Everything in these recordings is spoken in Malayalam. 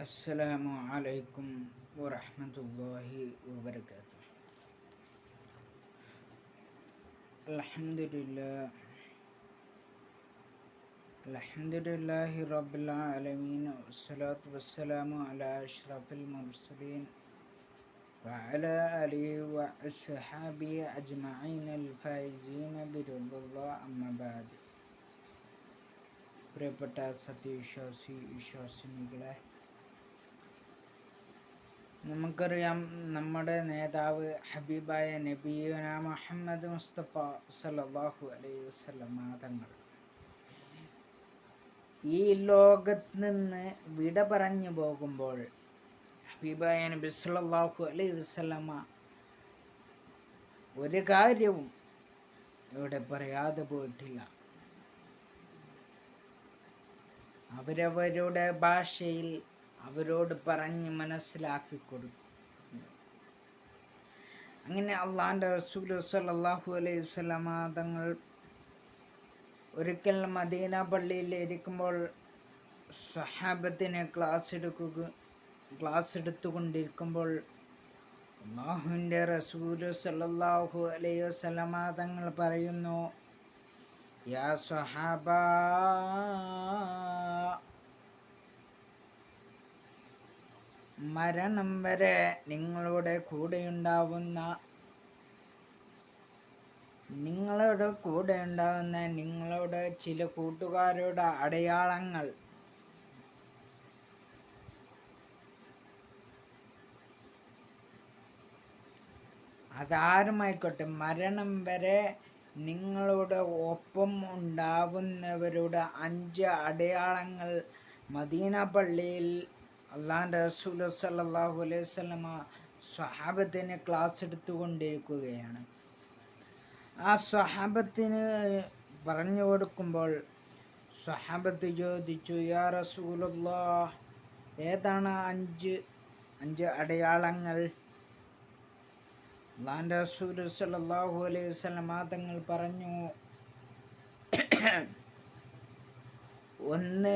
അസ്സലാമു അലൈക്കും വറഹ്മത്തുള്ളാഹി വബറകാതുഹു. അൽഹംദുലില്ലാഹി റബ്ബിൽ ആലമീൻ വസ്സലാത്തു വസ്സലാമു അലാ അഷ്റഫിൽ മുർസലീൻ വഅലാ ആലിഹി വഅസ്ഹാബിഹി അജ്മഈനൽ ഫായിസീന ബിറളില്ലാഹി അമ്മാ ബഅദ്. പ്രിയപ്പെട്ട വിശ്വാസിനികളെ, നമുക്കറിയാം, നമ്മുടെ നേതാവ് ഹബീബായ നബിയുന മുഹമ്മദ് മുസ്തഫ സല്ലല്ലാഹു അലൈഹി വസല്ലമ തങ്ങൾ ഈ ലോകത്ത് നിന്ന് വിട പറഞ്ഞു പോകുമ്പോൾ ഹബീബായ നബി സല്ലല്ലാഹു അലൈഹി വസല്ലമ ഒരു കാര്യവും ഇവിടെ പറയാതെ പോയിട്ടില്ല. അവരവരുടെ ഭാഷയിൽ അവരോട് പറഞ്ഞ് മനസ്സിലാക്കി കൊടുത്തു. അങ്ങനെ അള്ളാഹുവിൻ്റെ റസൂൽ സല്ലല്ലാഹു അലൈഹി വസല്ലമ തങ്ങൾ ഒരിക്കൽ മദീന പള്ളിയിൽ ഇരിക്കുമ്പോൾ സ്വഹാബത്തിനെ ക്ലാസ് എടുത്തുകൊണ്ടിരിക്കുമ്പോൾ അള്ളാഹുവിൻ്റെ റസൂൽ സല്ലല്ലാഹു അലൈഹി വസല്ലമ തങ്ങൾ പറയുന്നു, യാ സ്വഹാബ, മരണം വരെ നിങ്ങളുടെ കൂടെയുണ്ടാവുന്ന നിങ്ങളുടെ ചില കൂട്ടുകാരുടെ അടയാളങ്ങൾ അതാരുമായിക്കോട്ടെ, മരണം വരെ നിങ്ങളുടെ ഒപ്പം ഉണ്ടാവുന്നവരുടെ 5 അടയാളങ്ങൾ മദീന പള്ളിയിൽ അള്ളാഹുവിൻ്റെ റസൂൽ സല്ലല്ലാഹു അലൈഹി വസല്ലമ സ്വഹാബത്തിന് ക്ലാസ് എടുത്തുകൊണ്ടിരിക്കുകയാണ്. ആ സ്വഹാബത്തിന് പറഞ്ഞു കൊടുക്കുമ്പോൾ സ്വഹാബത്ത് ചോദിച്ചു, യാ റസൂലുള്ളാഹ്, ഏതാണ് 5 അടയാളങ്ങൾ? അള്ളാഹുവിൻ്റെ റസൂൽ സല്ലല്ലാഹു അലൈഹി വസല്ലമ തങ്ങൾ പറഞ്ഞു, 1,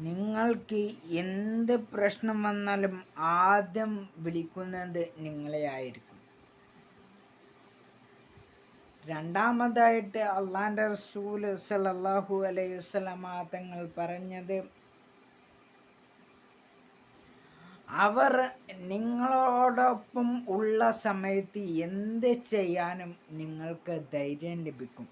നിങ്ങൾക്ക് എന്ത് പ്രശ്നം വന്നാലും ആദ്യം വിളിക്കുന്നത് നിങ്ങളെ ആയിരിക്കും. രണ്ടാമതായിട്ട് അള്ളാഹുവിൻ്റെ റസൂൽ സല്ലല്ലാഹു അലൈഹി വസല്ലമ തങ്ങൾ പറഞ്ഞത്, അവർ നിങ്ങളോടൊപ്പം ഉള്ള സമയത്ത് എന്ത് ചെയ്യാനും നിങ്ങൾക്ക് ധൈര്യം ലഭിക്കും.